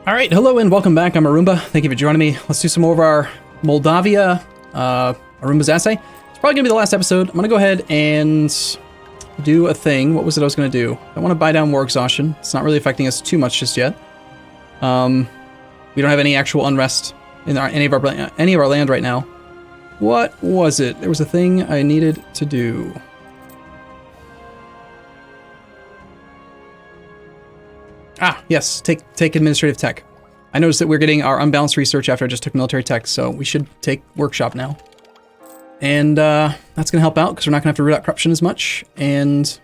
All right, hello and welcome back. I'm Arumba. Thank you for joining me. Let's do some more of our Moldavia, Arumba's Assay. It's probably gonna be the last episode. I'm gonna go ahead and do a thing. What was it I was gonna do? I want to buy down war exhaustion. It's not really affecting us too much just yet. We don't have any actual unrest in any of our land right now. What was it? There was a thing I needed to do. Ah, yes, take administrative tech. I noticed that we're getting our unbalanced research after I just took military tech, so we should take workshop now. And that's going to help out because we're not going to have to root out corruption as much. And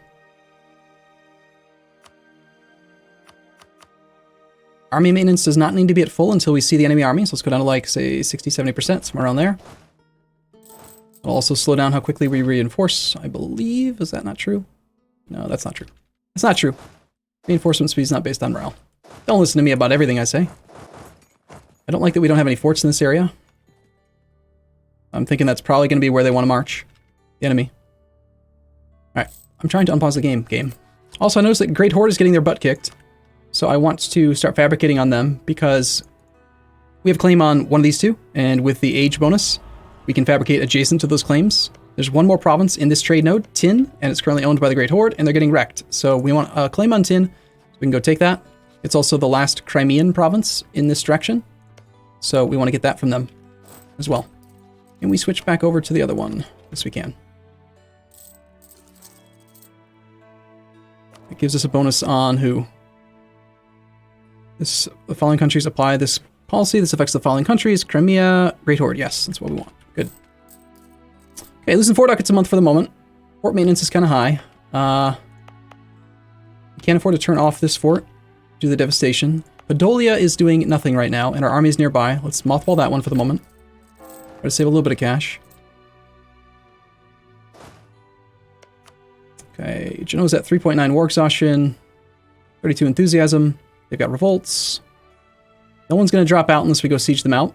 army maintenance does not need to be at full until we see the enemy army. So let's go down to like, say, 60-70%, somewhere around there. It'll also slow down how quickly we reinforce, I believe. Is that not true? No, that's not true. It's not true. Reinforcement speed is not based on morale. Don't listen to me about everything I say. I don't like that we don't have any forts in this area. I'm thinking that's probably going to be where they want to march. The enemy. Alright, I'm trying to unpause the game. Also, I noticed that Great Horde is getting their butt kicked. So I want to start fabricating on them because we have claim on one of these two. And with the age bonus, we can fabricate adjacent to those claims. There's one more province in this trade node, Tin, and it's currently owned by the Great Horde, and they're getting wrecked. So we want a claim on Tin, so we can go take that. It's also the last Crimean province in this direction, so we want to get that from them as well. And we switch back over to the other one. Yes, we can. It gives us a bonus on who? The following countries apply this policy. This affects the following countries. Crimea, Great Horde. Yes, that's what we want. Good. Okay, losing 4 ducats a month for the moment. Fort maintenance is kind of high. We can't afford to turn off this fort due to the devastation. Podolia is doing nothing right now, and our army is nearby. Let's mothball that one for the moment. Try to save a little bit of cash. Okay, Genoa's at 3.9 war exhaustion, 32 enthusiasm. They've got revolts. No one's going to drop out unless we go siege them out.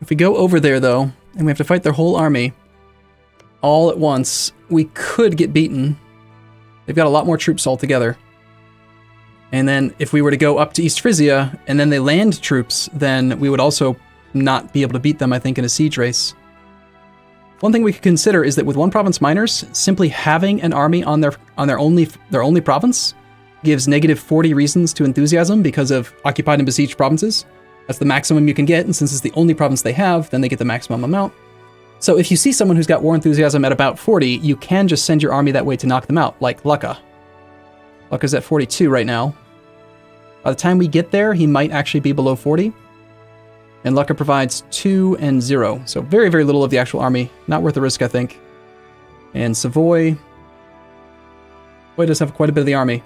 If we go over there, though, and we have to fight their whole army all at once, we could get beaten. They've got a lot more troops altogether. And then if we were to go up to East Frisia, and then they land troops, then we would also not be able to beat them, I think, in a siege race. One thing we could consider is that with one province miners, simply having an army on their only province gives negative 40 reasons to enthusiasm because of occupied and besieged provinces. That's the maximum you can get, and since it's the only province they have, then they get the maximum amount. So if you see someone who's got war enthusiasm at about 40, you can just send your army that way to knock them out, like Lucca. Lucca's at 42 right now. By the time we get there, he might actually be below 40. And Lucca provides 2 and 0, so very, very little of the actual army. Not worth the risk, I think. And Savoy does have quite a bit of the army.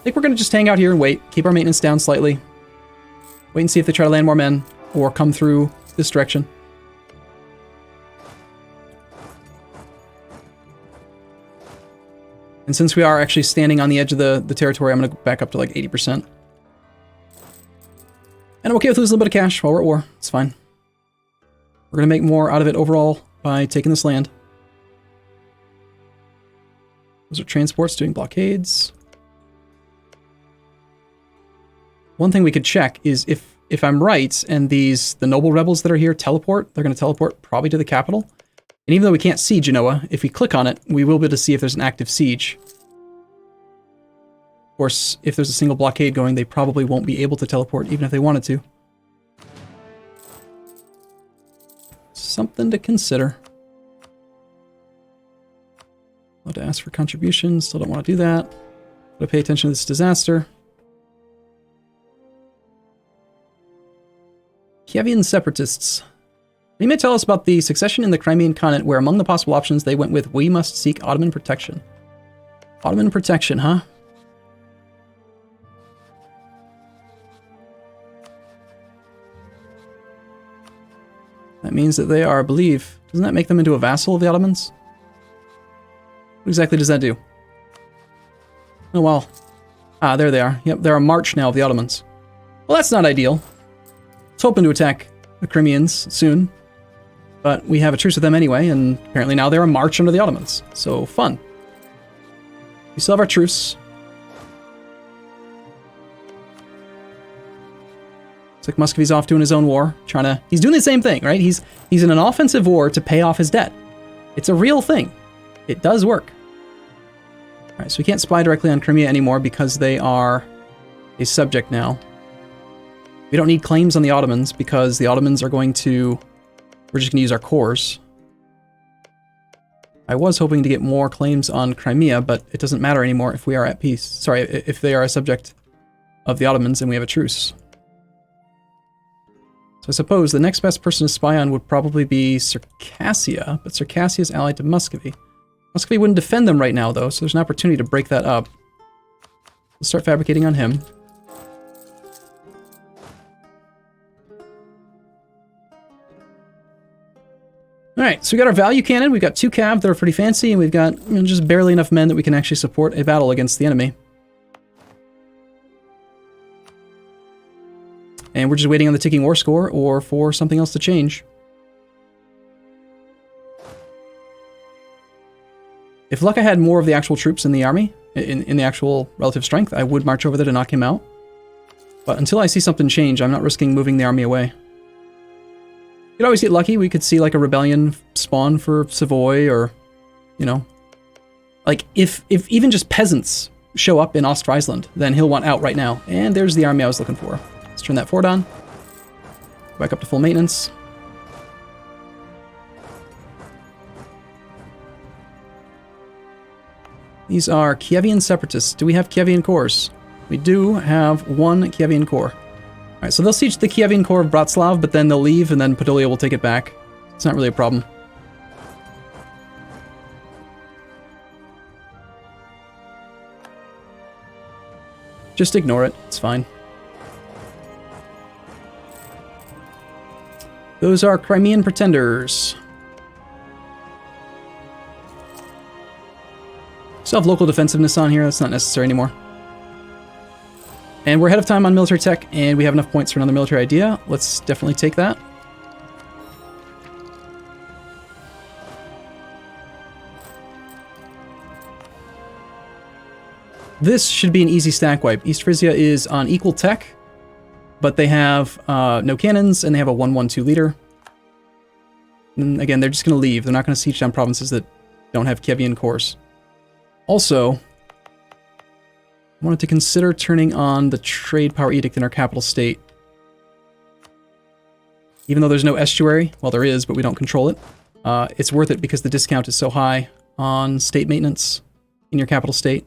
I think we're going to just hang out here and wait, keep our maintenance down slightly. Wait and see if they try to land more men, or come through this direction. And since we are actually standing on the edge of the territory, I'm going to go back up to like 80%. And I'm okay with losing a little bit of cash while we're at war. It's fine. We're going to make more out of it overall by taking this land. Those are transports doing blockades. One thing we could check is if I'm right and the noble rebels that are here teleport, they're going to teleport probably to the capital. And even though we can't see Genoa, if we click on it, we will be able to see if there's an active siege. Of course, if there's a single blockade going, they probably won't be able to teleport even if they wanted to. Something to consider. I'll have to ask for contributions, still don't want to do that. Gotta pay attention to this disaster. Kievian separatists. You may tell us about the succession in the Crimean Khanate, where among the possible options they went with, we must seek Ottoman protection. Ottoman protection, huh? That means that they are, I believe, doesn't that make them into a vassal of the Ottomans? What exactly does that do? Oh, well. Ah, there they are. Yep, they're a march now of the Ottomans. Well, that's not ideal. It's hoping to attack the Crimeans soon. But we have a truce with them anyway, and apparently now they're a march under the Ottomans. So, fun. We still have our truce. It's like Muscovy's off doing his own war, he's doing the same thing, right? He's in an offensive war to pay off his debt. It's a real thing. It does work. All right, so we can't spy directly on Crimea anymore because they are a subject now. We don't need claims on the Ottomans because the Ottomans are going to... We're just going to use our cores. I was hoping to get more claims on Crimea, but it doesn't matter anymore if we are at peace. Sorry, if they are a subject of the Ottomans and we have a truce. So I suppose the next best person to spy on would probably be Circassia, but Circassia is allied to Muscovy. Muscovy wouldn't defend them right now, though, so there's an opportunity to break that up. Let's start fabricating on him. Alright, so we got our value cannon, we've got 2 cav that are pretty fancy, and we've got just barely enough men that we can actually support a battle against the enemy. And we're just waiting on the ticking war score or for something else to change. If Lucca had more of the actual troops in the army, in the actual relative strength, I would march over there to knock him out. But until I see something change, I'm not risking moving the army away. We could always get lucky. We could see like a rebellion spawn for Savoy or, you know. Like if even just peasants show up in Ostfriesland, then he'll want out right now. And there's the army I was looking for. Let's turn that fort on. Back up to full maintenance. These are Kievian separatists. Do we have Kievian cores? We do have 1 Kievian core. Alright, so they'll siege the Kievian core of Bratslav, but then they'll leave, and then Podolia will take it back. It's not really a problem. Just ignore it. It's fine. Those are Crimean pretenders. Still have local defensiveness on here. That's not necessary anymore. And we're ahead of time on military tech, and we have enough points for another military idea. Let's definitely take that. This should be an easy stack wipe. East Frisia is on equal tech, but they have no cannons, and they have a 1-1-2 leader. And again, they're just going to leave. They're not going to siege down provinces that don't have Kievian cores. Also, I wanted to consider turning on the trade power edict in our capital state. Even though there's no estuary, well there is, but we don't control it. It's worth it because the discount is so high on state maintenance in your capital state.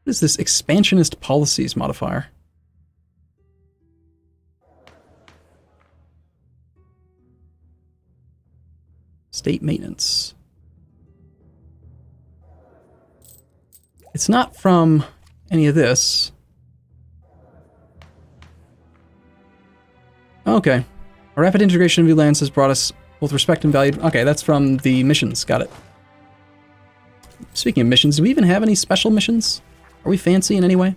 What is this expansionist policies modifier? State maintenance. It's not from any of this. Okay. A rapid integration of new lands has brought us both respect and value. Okay, that's from the missions. Got it. Speaking of missions, do we even have any special missions? Are we fancy in any way?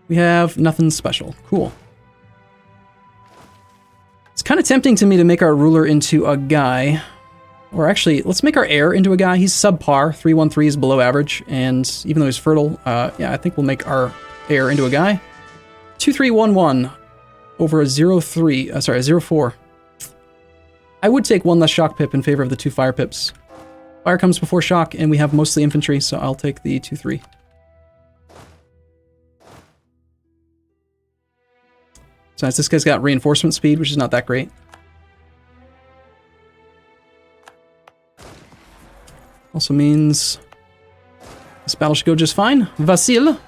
We have nothing special. Cool. It's kind of tempting to me to make our ruler into a guy. Or actually, let's make our heir into a guy. He's subpar. 313 is below average. And even though he's fertile, yeah, I think we'll make our heir into a guy. 2311 over a 03, sorry, a 04. I would take 1 less shock pip in favor of the 2 fire pips. Fire comes before shock, and we have mostly infantry, so I'll take the 2-3. So this guy's got reinforcement speed, which is not that great. Also means this battle should go just fine. Vasil,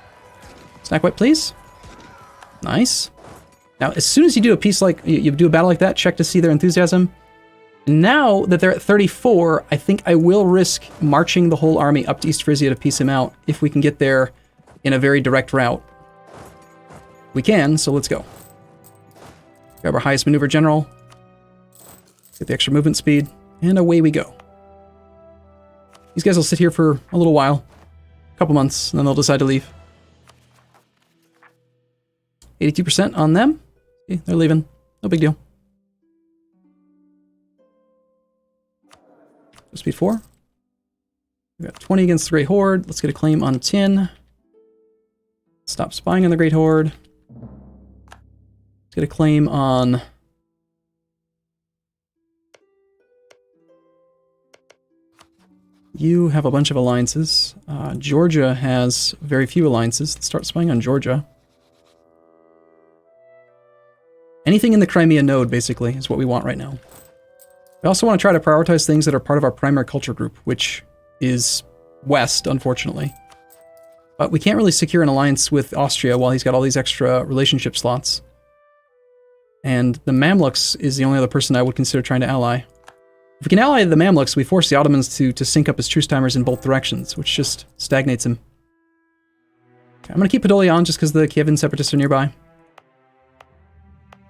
snack wipe, please. Nice. Now, as soon as you do a piece like you do a battle like that, check to see their enthusiasm. Now that they're at 34, I think I will risk marching the whole army up to East Frisia to piece him out if we can get there in a very direct route. We can, so let's go. Grab our highest maneuver general. Get the extra movement speed, and away we go. These guys will sit here for a little while, a couple months, and then they'll decide to leave. 82% on them. See, they're leaving. No big deal. Speed 4. We got 20 against the Great Horde. Let's get a claim on Tin. Stop spying on the Great Horde. Let's get a claim on... You have a bunch of alliances. Georgia has very few alliances. Let's start spying on Georgia. Anything in the Crimea node, basically, is what we want right now. I also want to try to prioritize things that are part of our primary culture group, which is West, unfortunately. But we can't really secure an alliance with Austria while he's got all these extra relationship slots. And the Mamluks is the only other person I would consider trying to ally. If we can ally the Mamluks, we force the Ottomans to sync up his truce timers in both directions, which just stagnates him. Okay, I'm going to keep Podolia on just because the Kievan separatists are nearby. I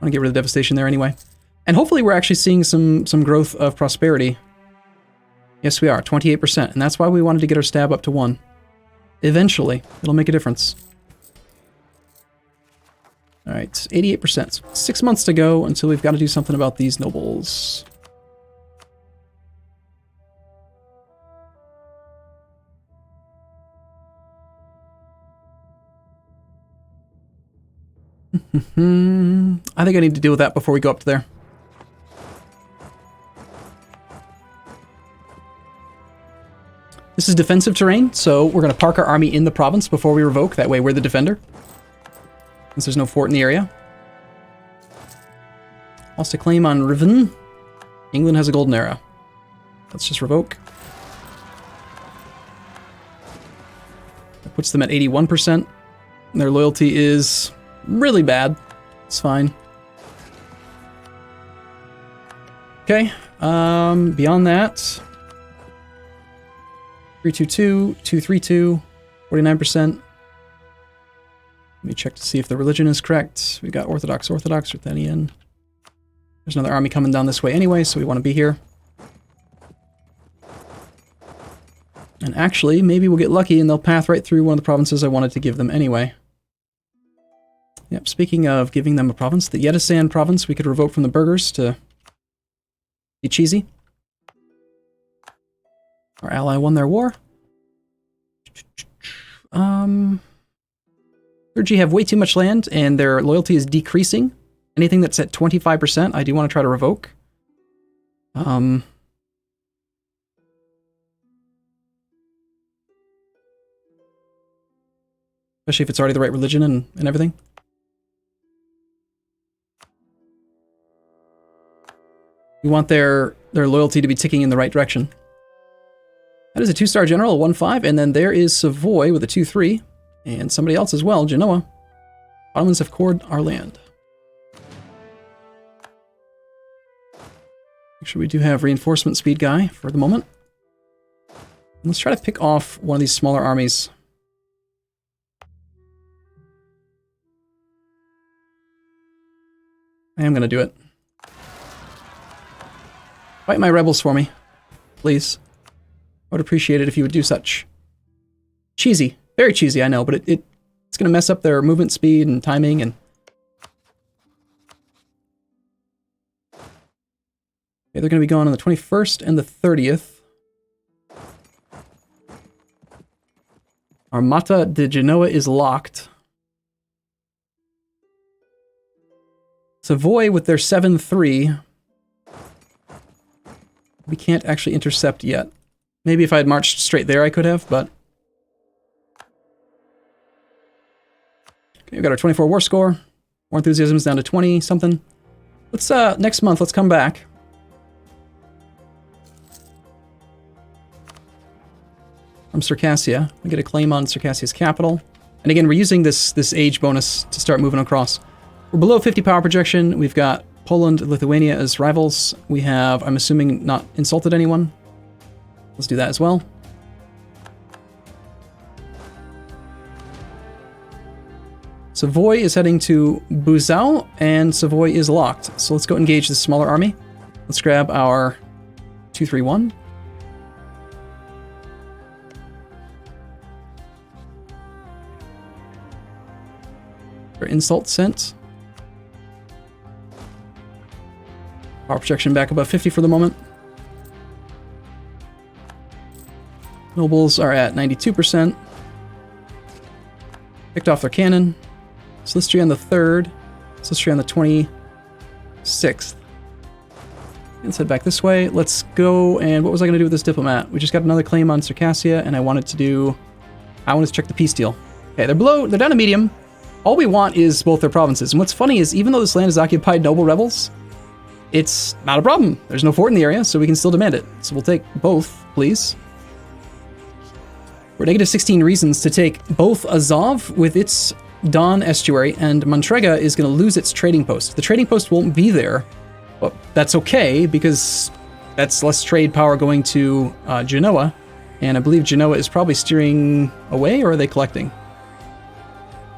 want to get rid of the devastation there anyway. And hopefully we're actually seeing some growth of prosperity. Yes, we are, 28%, and that's why we wanted to get our stab up to 1. Eventually, it'll make a difference. All right, 88%. 6 months to go until we've got to do something about these nobles. I think I need to deal with that before we go up to there. This is defensive terrain, so we're going to park our army in the province before we revoke. That way we're the defender, since there's no fort in the area. Lost a claim on Riven. England has a golden era. Let's just revoke. That puts them at 81%. Their loyalty is really bad. It's fine. Okay, beyond that, 322, 232, 49%. Let me check to see if the religion is correct. We got Orthodox, Ruthenian. There's another army coming down this way anyway, so we want to be here. And actually, maybe we'll get lucky and they'll path right through one of the provinces I wanted to give them anyway. Yep, speaking of giving them a province, the Yedesan province we could revoke from the burghers to be cheesy. Our ally won their war. Clergy have way too much land and their loyalty is decreasing. Anything that's at 25%, I do want to try to revoke. Especially if it's already the right religion and everything. We want their loyalty to be ticking in the right direction. That is a 2-star general, a 1-5, and then there is Savoy with a 2-3, and somebody else as well, Genoa. Ottomans have cored our land. Make sure we do have reinforcement speed guy for the moment. And let's try to pick off one of these smaller armies. I am going to do it. Fight my rebels for me, please. I would appreciate it if you would do such. Cheesy. Very cheesy, I know, but it's going to mess up their movement speed and timing and... Okay, they're going to be gone on the 21st and the 30th. Armata de Genoa is locked. Savoy with their 7-3... We can't actually intercept yet. Maybe if I had marched straight there I could have, but... Okay, we've got our 24 war score. War enthusiasm is down to 20 something. Let's, next month, let's come back. From Circassia. We get a claim on Circassia's capital. And again, we're using this age bonus to start moving across. We're below 50 power projection. We've got Poland, Lithuania as rivals. We have, I'm assuming, not insulted anyone. Let's do that as well. Savoy is heading to Buzau, and Savoy is locked. So let's go engage this smaller army. Let's grab our 231. For insult sent. Power projection back above 50 for the moment. Nobles are at 92%. Picked off their cannon. Solicitry on the 3rd. Solicitry on the 26th. Let's head back this way. Let's go, and what was I going to do with this diplomat? We just got another claim on Circassia, and I wanted to check the peace deal. Okay, they're down to medium. All we want is both their provinces. And what's funny is, even though this land is occupied noble rebels, it's not a problem. There's no fort in the area, so we can still demand it. So we'll take both, please. We're negative 16 reasons to take both Azov with its Don estuary, and Montrega is going to lose its trading post. The trading post won't be there, but that's okay, because that's less trade power going to Genoa, and I believe Genoa is probably steering away, or are they collecting?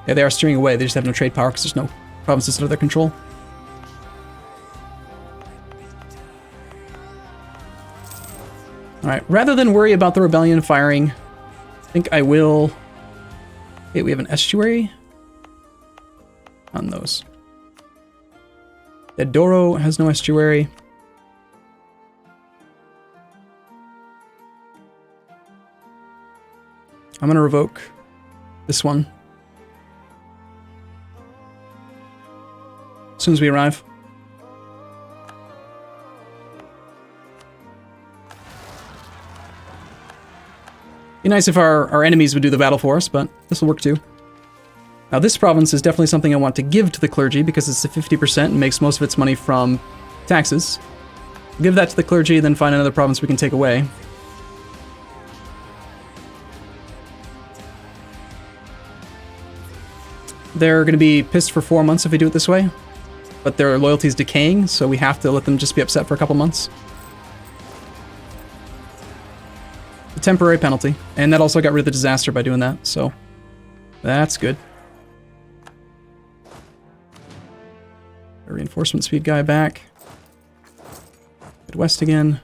Yeah, they are steering away. They just have no trade power because there's no provinces under their control. All right, rather than worry about the rebellion firing, I think I will... Okay, we have an estuary on those. The Douro has no estuary. I'm going to revoke this one as soon as we arrive. Be nice if our enemies would do the battle for us, but this will work too. Now this province is definitely something I want to give to the clergy because it's a 50% and makes most of its money from taxes. Give that to the clergy, then find another province we can take away. They're going to be pissed for 4 months if we do it this way, but their loyalty is decaying, so we have to let them just be upset for a couple months. A temporary penalty, and that also got rid of the disaster by doing that, so that's good. A reinforcement speed guy back. Head west again.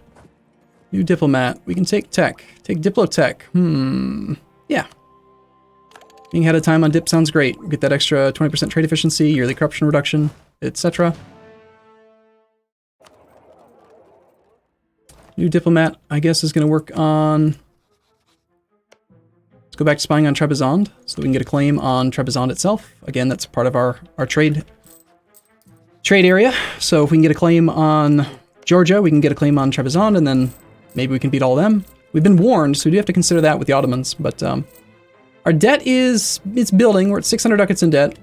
New diplomat. We can take tech. Take Diplotech. Yeah. Being ahead of time on dip sounds great. We get that extra 20% trade efficiency, yearly corruption reduction, etc. New diplomat, I guess, is going to work on... Let's go back to spying on Trebizond, so that we can get a claim on Trebizond itself. Again, that's part of our trade area. So if we can get a claim on Georgia, we can get a claim on Trebizond, and then maybe we can beat all of them. We've been warned, so we do have to consider that with the Ottomans, but our debt it's building. We're at 600 ducats in debt.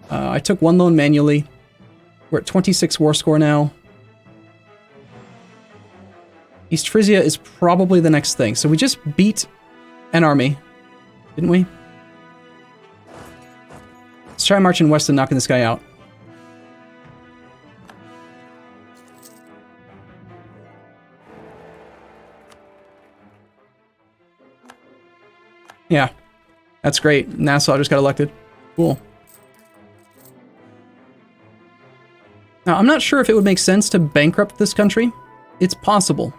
I took one loan manually. We're at 26 war score now. East Frisia is probably the next thing. So we just beat an army, didn't we? Let's try marching west and knocking this guy out. Yeah, that's great. Nassau just got elected. Cool. Now, I'm not sure if it would make sense to bankrupt this country. It's possible.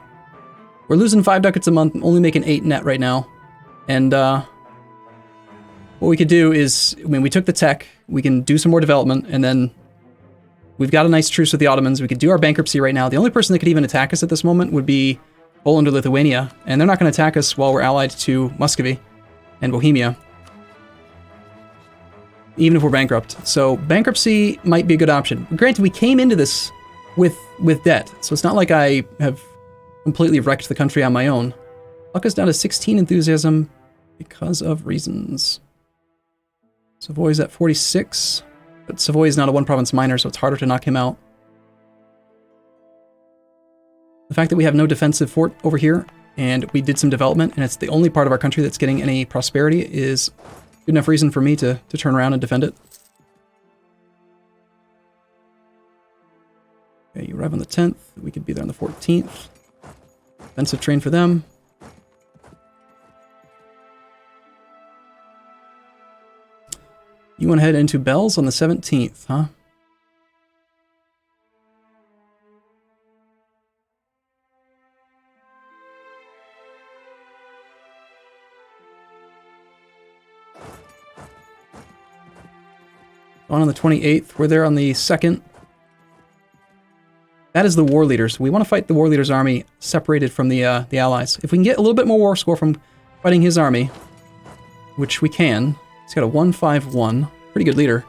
We're losing 5 ducats a month, only making 8 net right now. And what we could do is, I mean, we took the tech, we can do some more development, and then we've got a nice truce with the Ottomans. We could do our bankruptcy right now. The only person that could even attack us at this moment would be Poland or Lithuania, and they're not going to attack us while we're allied to Muscovy and Bohemia, even if we're bankrupt. So bankruptcy might be a good option. Granted, we came into this with debt, so it's not like I have completely wrecked the country on my own. Luck is down to 16 enthusiasm because of reasons. Savoy's at 46, but Savoy is not a one-province minor, so it's harder to knock him out. The fact that we have no defensive fort over here, and we did some development, and it's the only part of our country that's getting any prosperity, is good enough reason for me to turn around and defend it. Okay, you arrive on the 10th. We could be there on the 14th. Defensive train for them. You want to head into Bells on the 17th, huh? On the 28th. We're there on the 2nd. That is the war leaders. We want to fight the war leader's army separated from the allies. If we can get a little bit more war score from fighting his army, which we can. He's got a 1-5-1. Pretty good leader.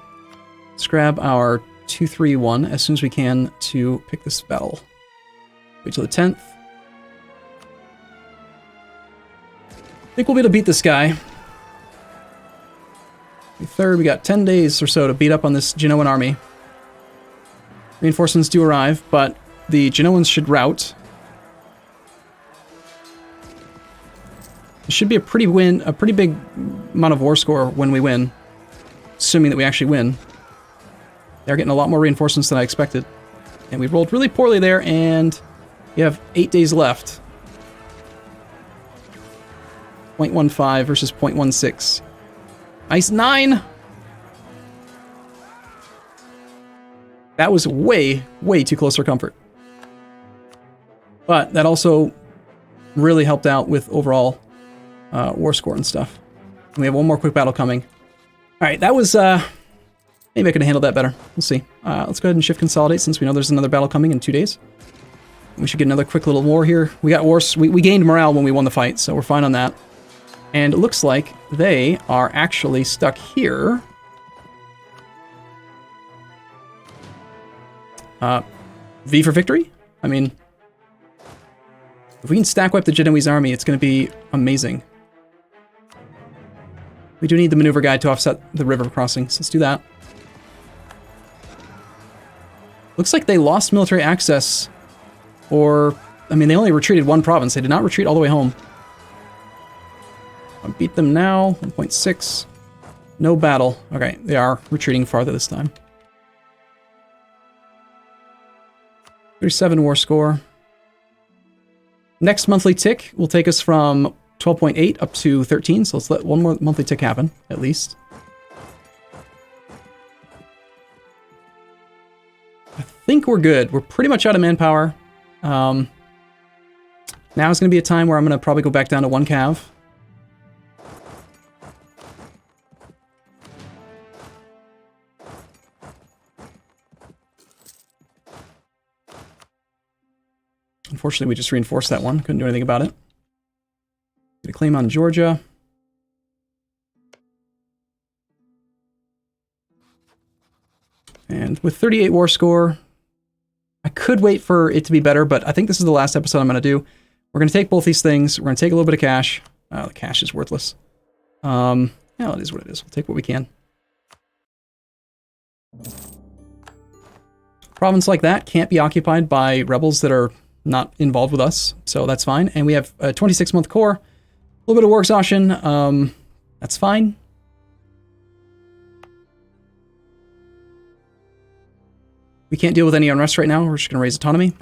Let's grab our 2-3-1 as soon as we can to pick this battle. Wait till the 10th. I think we'll be able to beat this guy. The 3rd, we got 10 days or so to beat up on this Genoan army. Reinforcements do arrive, but the Genoans should rout. It should be a pretty big amount of war score when we win, assuming that we actually win. They're getting a lot more reinforcements than I expected. And we rolled really poorly there, and we have 8 days left. 0.15 versus 0.16. Nice 9! That was way, way too close for comfort. But that also really helped out with overall war score and stuff. And we have one more quick battle coming. Alright, that was... maybe I could have handled that better. We'll see. Let's go ahead and shift consolidate since we know there's another battle coming in 2 days. We should get another quick little war here. We got wars. We gained morale when we won the fight, so we're fine on that. And it looks like they are actually stuck here. V for victory? I mean, if we can stack wipe the Genoese army, it's going to be amazing. We do need the maneuver guide to offset the river crossings. Let's do that. Looks like they lost military access, or, I mean, they only retreated one province. They did not retreat all the way home. I'll beat them now, 1.6. No battle. Okay, they are retreating farther this time. 37 war score. Next monthly tick will take us from 12.8 up to 13, so let's let one more monthly tick happen, at least. I think we're good. We're pretty much out of manpower. Now is going to be a time where I'm going to probably go back down to 1 cav. Unfortunately, we just reinforced that one. Couldn't do anything about it. Get a claim on Georgia. And with 38 war score, I could wait for it to be better, but I think this is the last episode I'm going to do. We're going to take both these things. We're going to take a little bit of cash. The cash is worthless. Yeah, it is what it is. We'll take what we can. Province like that can't be occupied by rebels that are not involved with us, so that's fine. And we have a 26-month core, a little bit of war exhaustion. That's fine. We can't deal with any unrest right now. We're just going to raise autonomy.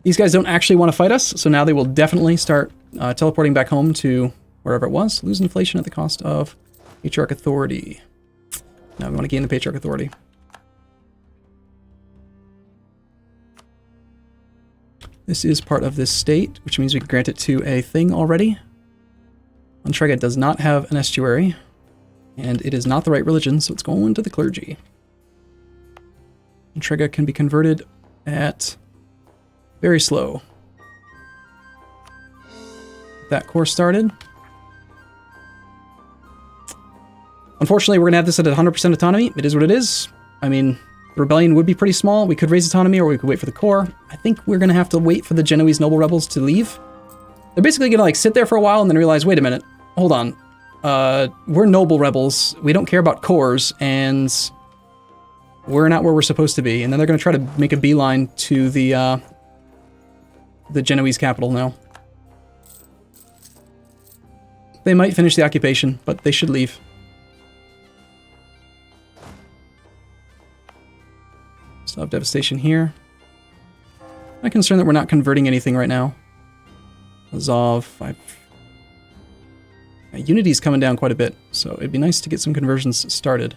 These guys don't actually want to fight us, so now they will definitely start teleporting back home to wherever it was. Lose inflation at the cost of Patriarch Authority. Now we want to gain the Patriarch Authority. This is part of this state, which means we can grant it to a thing already. Entrega does not have an estuary, and it is not the right religion, so it's going to the clergy. Entrega can be converted at very slow. That course started. Unfortunately, we're going to have this at 100% autonomy. It is what it is. I mean, the rebellion would be pretty small. We could raise autonomy, or we could wait for the core. I think we're going to have to wait for the Genoese noble rebels to leave. They're basically going to like sit there for a while and then realize, wait a minute, hold on. We're noble rebels. We don't care about cores, and we're not where we're supposed to be. And then they're going to try to make a beeline to the Genoese capital now. They might finish the occupation, but they should leave. Still have devastation here. I'm concerned that we're not converting anything right now. Azov, Unity's coming down quite a bit, so it'd be nice to get some conversions started.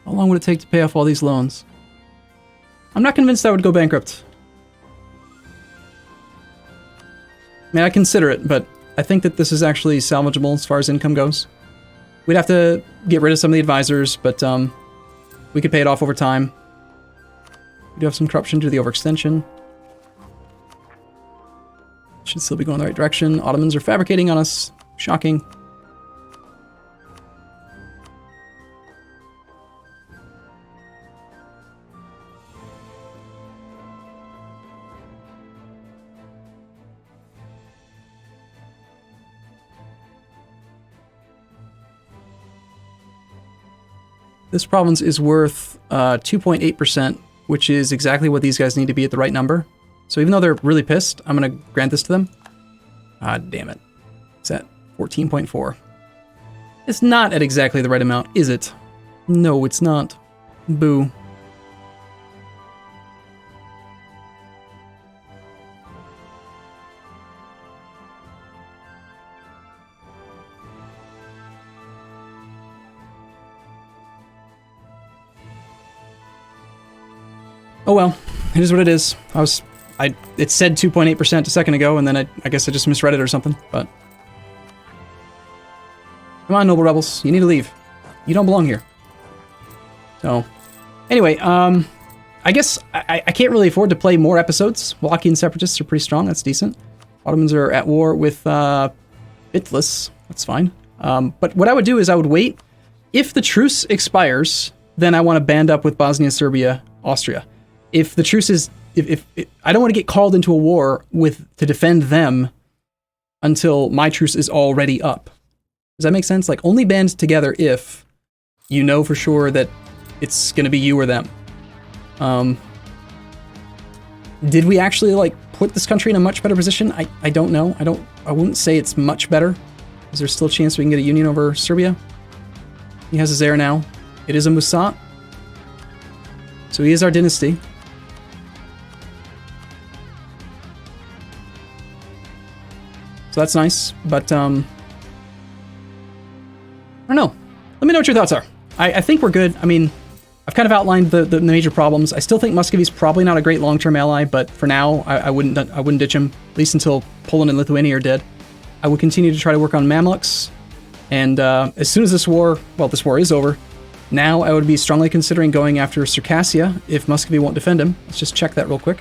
How long would it take to pay off all these loans? I'm not convinced I would go bankrupt. I mean, I consider it, but I think that this is actually salvageable as far as income goes. We'd have to get rid of some of the advisors, but we could pay it off over time. We do have some corruption due to the overextension. Should still be going the right direction. Ottomans are fabricating on us. Shocking. This province is worth 2.8%, which is exactly what these guys need to be at the right number. So even though they're really pissed, I'm going to grant this to them. Ah, damn it. It's at 14.4. It's not at exactly the right amount, is it? No, it's not. Boo. Oh well, it is what it is. It said 2.8% a second ago, and then I guess I just misread it or something, but... Come on, noble rebels, you need to leave. You don't belong here. So, anyway, I guess I can't really afford to play more episodes. Wallachian separatists are pretty strong, that's decent. Ottomans are at war with Bitlis, that's fine. But what I would do is I would wait. If the truce expires, then I want to band up with Bosnia, Serbia, Austria. If the truce is, if I don't want to get called into a war to defend them until my truce is already up. Does that make sense? Like, only band together if you know for sure that it's going to be you or them. Did we actually, like, put this country in a much better position? I don't know. I wouldn't say it's much better. Is there still a chance we can get a union over Serbia? He has his heir now. It is a Musat. So he is our dynasty. So that's nice, but, I don't know. Let me know what your thoughts are. I think we're good. I mean, I've kind of outlined the major problems. I still think Muscovy's probably not a great long-term ally, but for now, I wouldn't ditch him, at least until Poland and Lithuania are dead. I would continue to try to work on Mamluks, and as soon as this war is over, now I would be strongly considering going after Circassia if Muscovy won't defend him. Let's just check that real quick.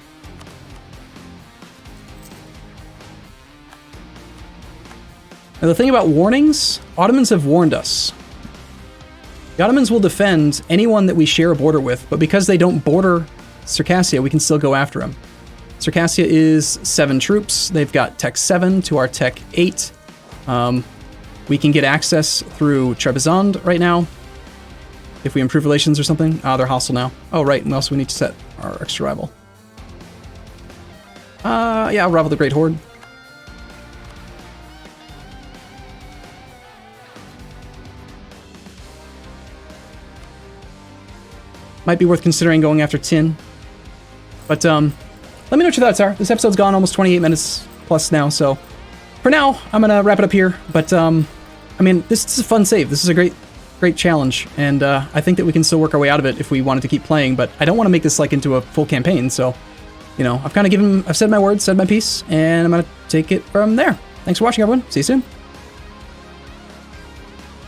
Now the thing about warnings, Ottomans have warned us. The Ottomans will defend anyone that we share a border with, but because they don't border Circassia, we can still go after them. Circassia is 7 troops. They've got Tech 7 to our Tech 8. We can get access through Trebizond right now. If we improve relations or something. Ah, they're hostile now. Oh, right, and also we need to set our extra rival. Yeah, I'll rival the Great Horde. Might be worth considering going after Tin. But, let me know what your thoughts are. This episode's gone almost 28 minutes plus now, so... For now, I'm gonna wrap it up here, but, I mean, this is a fun save. This is a great challenge, and I think that we can still work our way out of it if we wanted to keep playing, but I don't want to make this, like, into a full campaign, so, you know, I've said my words, said my piece, and I'm gonna take it from there. Thanks for watching, everyone. See you soon.